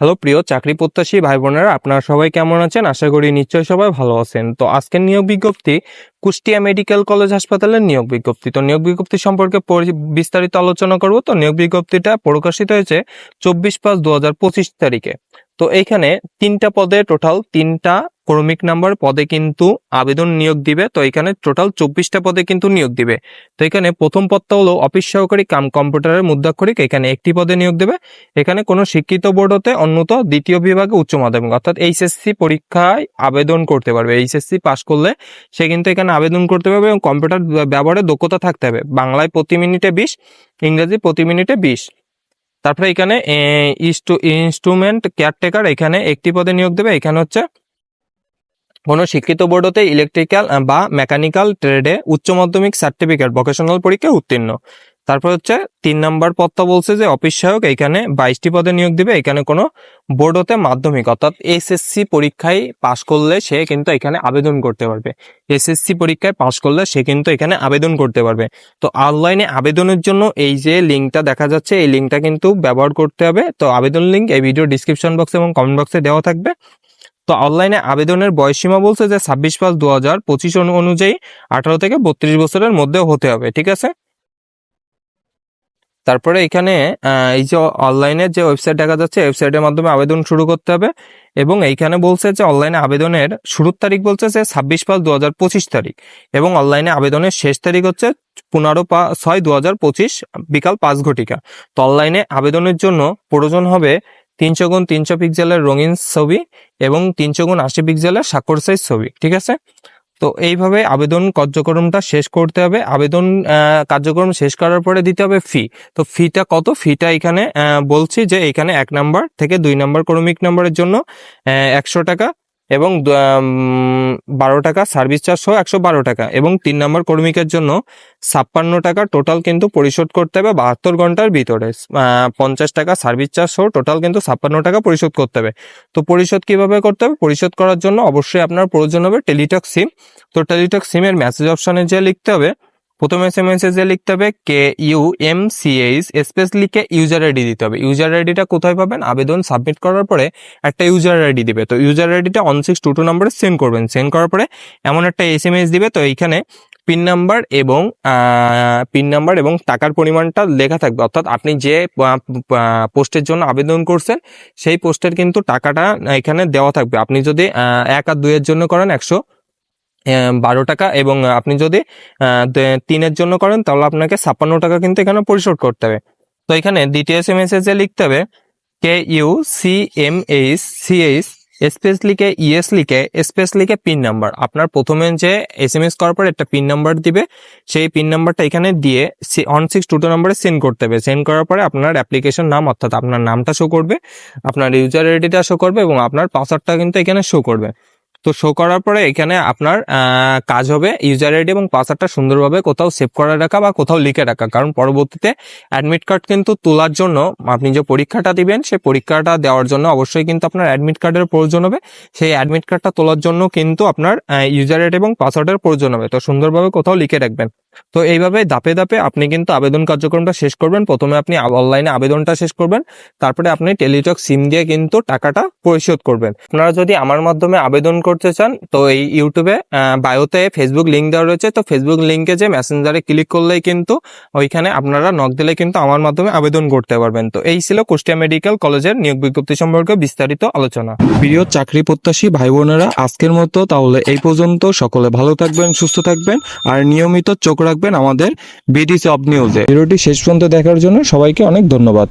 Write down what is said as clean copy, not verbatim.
Hello প্রিয় চাকরি প্রত্যাশী ভাই বোনেরা, আপনারা সবাই কেমন আছেন? আশা করি নিশ্চয়ই সবাই ভালো আছেন। তো আজকের নিয়োগ বিজ্ঞপ্তি কুষ্টিয়া মেডিকেল কলেজ হাসপাতালের নিয়োগ বিজ্ঞপ্তি। তো নিয়োগ বিজ্ঞপ্তি সম্পর্কে বিস্তারিত আলোচনা করব। তো নিয়োগ বিজ্ঞপ্তিটা প্রকাশিত হয়েছে 24/5/2025 তারিখে। তো এইখানে তিনটা পদে টোটাল 3টা ক্রমিক নাম্বার পদে কিন্তু আবেদন নিয়োগ দিবে। তো এখানে টোটাল 24টা পদে কিন্তু নিয়োগ দিবে। তো এখানে প্রথম পদটা হলো অফিস সহকারী কাম কম্পিউটারের মুদ্রাক্ষরিক, এখানে একটি পদে নিয়োগ দেবে। এখানে কোনো শিক্ষিত বোর্ড হতে অন্যত দ্বিতীয় বিভাগে উচ্চ মাধ্যমিক অর্থাৎ এইচএসসি পরীক্ষায় আবেদন করতে পারবে। এইচএসসি পাস করলে সে কিন্তু এখানে আবেদন করতে পারবে এবং কম্পিউটার ব্যবহারে দক্ষতা থাকতে হবে। বাংলায় প্রতি মিনিটে 20, ইংরেজি প্রতি মিনিটে 20। তারপরে এখানে ইনস্ট্রুমেন্ট কেয়ারটেকার, এখানে একটি পদে নিয়োগ দেবে। এখানে হচ্ছে কোনো শিক্ষিত বোর্ড হতে ইলেকট্রিক্যাল বা মেকানিক্যাল ট্রেডে উচ্চ মাধ্যমিক সার্টিফিকেট ভোকেশনাল পরীক্ষায় উত্তীর্ণ। তারপর হচ্ছে 3 নম্বর পদটা বলছে যে অফিস সহায়ক, এখানে 22টি পদে নিয়োগ দিবে। এখানে কোনো বোর্ড হতে মাধ্যমিক অর্থাৎ এসএসসি পরীক্ষায় পাশ করলে সে কিন্তু এখানে আবেদন করতে পারবে। এসএসসি পরীক্ষায় পাশ করলে সে কিন্তু এখানে আবেদন করতে পারবে। তো অনলাইনে আবেদনের জন্য এই যে লিঙ্কটা দেখা যাচ্ছে, এই লিঙ্কটা কিন্তু ব্যবহার করতে হবে। তো আবেদন লিঙ্ক এই ভিডিও ডিসক্রিপশন বক্সে এবং কমেন্ট বক্সে দেওয়া থাকবে। তো অনলাইনে আবেদনের বয়সসীমা বলছে যে 26/5/2025 অনুযায়ী 18 থেকে 32 বছরের মধ্যে হতে হবে। ঠিক আছে। তারপরে এখানে এই যে অনলাইনে যে ওয়েবসাইট দেখা যাচ্ছে, ওয়েবসাইটের মাধ্যমে আবেদন শুরু করতে হবে। এবং এইখানে বলছে যে অনলাইনে আবেদনের শুরুর তারিখ বলছে যে 26/5/2025 তারিখ এবং অনলাইনে আবেদনের শেষ তারিখ হচ্ছে 15/6/2025 বিকাল 5 ঘটিকা। তো অনলাইনে আবেদনের জন্য প্রয়োজন হবে 300x300 পিক্সেলের রঙিন ছবি এবং 300x80 পিক্সেলের স্বাক্ষর সাইজ ছবি। ঠিক আছে। তো এইভাবে আবেদন কার্যক্রমটা শেষ করতে হবে। আবেদন কার্যক্রম শেষ করার পরে দিতে হবে ফি। তো ফিটা কত? ফিটা এখানে বলছি যে এখানে 1 নাম্বার থেকে 2 নাম্বার ক্রমিক নাম্বারের জন্য 100 টাকা এবং 12 টাকা সার্ভিস চার্জ সহ 112 টাকা এবং 3 নাম্বার কর্মীকের জন্য 56 টাকা টোটাল কিন্তু পরিশোধ করতে হবে 72 ঘন্টার ভিতরে। 50 টাকা সার্ভিস চার্জ সহ টোটাল কিন্তু 56 টাকা পরিশোধ করতে হবে। তো পরিশোধ কিভাবে করতে হবে? পরিশোধ করার জন্য অবশ্যই আপনার প্রয়োজন হবে টেলিটক সিম। তো টেলিটক সিমের মেসেজ অপশনে যে লিখতে হবে, প্রথমে মেসেজে লিখতে হবে KUMCH স্পেস লিখে ইউজার আইডি দিতে হবে। ইউজার আইডিটা কোথায় পাবেন? আবেদন সাবমিট করার পরে একটা ইউজার আইডি দিবে। তো ইউজার আইডিটা 1622 নম্বরে সেন্ড করবেন। সেন্ড করার পরে এমন একটা SMS দিবে। তো এইখানে পিন নাম্বার এবং টাকার পরিমাণটা লেখা থাকবে, অর্থাৎ আপনি যে পোস্টের জন্য আবেদন করছেন সেই পোস্টের কিন্তু টাকাটা এখানে দেওয়া থাকবে। আপনি যদি 1 আর 2 এর জন্য করেন 112 টাকা এবং আপনি যদি 3 জন্য করেন তাহলে আপনাকে 56 টাকা কিন্তু এখানে পরিশোধ করতে হবে। তো এখানে দ্বিতীয় মেসেজে লিখতে হবে KUCMHCH স্পেস লিখে লিখে স্পেস লিখে পিন নাম্বার। আপনার প্রথমে যে SMS করার পর একটা পিন নাম্বার দিবে, সেই পিন নাম্বারটা এখানে দিয়ে 1622 নম্বরে সেন্ড করতে হবে। সেন্ড করার পরে আপনার অ্যাপ্লিকেশন নাম অর্থাৎ আপনার নামটা শো করবে, আপনার ইউজার আইডিটা শো করবে এবং আপনার পাসওয়ার্ডটা কিন্তু এখানে শো করবে। তো শো করার পরে এখানে আপনার কাজ হবে ইউজার আইডি এবং পাসওয়ার্ডটা সুন্দরভাবে কোথাও সেভ করে রাখা বা কোথাও লিখে রাখা, কারণ পরবর্তীতে অ্যাডমিট কার্ড কিন্তু তোলার জন্য আপনি যে পরীক্ষাটা দিবেন সেই পরীক্ষাটা দেওয়ার জন্য অবশ্যই কিন্তু আপনার অ্যাডমিট কার্ডের প্রয়োজন হবে। সেই অ্যাডমিট কার্ডটা তোলার জন্য কিন্তু আপনার ইউজার আইডি এবং পাসওয়ার্ডের প্রয়োজন হবে। তো সুন্দরভাবে কোথাও লিখে রাখবেন। তো এইভাবে ধাপে ধাপে আপনি কিন্তু আবেদন কার্যক্রমটা শেষ করবেন। প্রথমে আপনি অনলাইনে আবেদনটা শেষ করবেন, তারপরে আপনি টেলিটক সিম দিয়ে কিন্তু টাকাটা পরিশোধ করবেন। আপনারা যদি আমার মাধ্যমে আবেদন করতে চান তো এই ইউটিউবে বায়োতে ফেসবুক লিঙ্ক দেওয়া রয়েছে। তো ফেসবুক লিঙ্কে যে মেসেঞ্জারে ক্লিক করলেই কিন্তু ওইখানে আপনারা নক দিলে কিন্তু আমার মাধ্যমে আবেদন করতে পারবেন। তো এই ছিল কুষ্টিয়া মেডিকেল কলেজের নিয়োগ বিজ্ঞপ্তি সম্পর্কে বিস্তারিত আলোচনা। প্রিয় চাকরি প্রত্যাশী ভাই বোনেরা, আজকের মতো তাহলে এই পর্যন্ত। সকলে ভালো থাকবেন, সুস্থ থাকবেন আর নিয়মিত চোখ রাখবেন আমাদের বিডি জব নিউজে। ভিডিওটি শেষ পর্যন্ত দেখার জন্য সবাইকে অনেক ধন্যবাদ।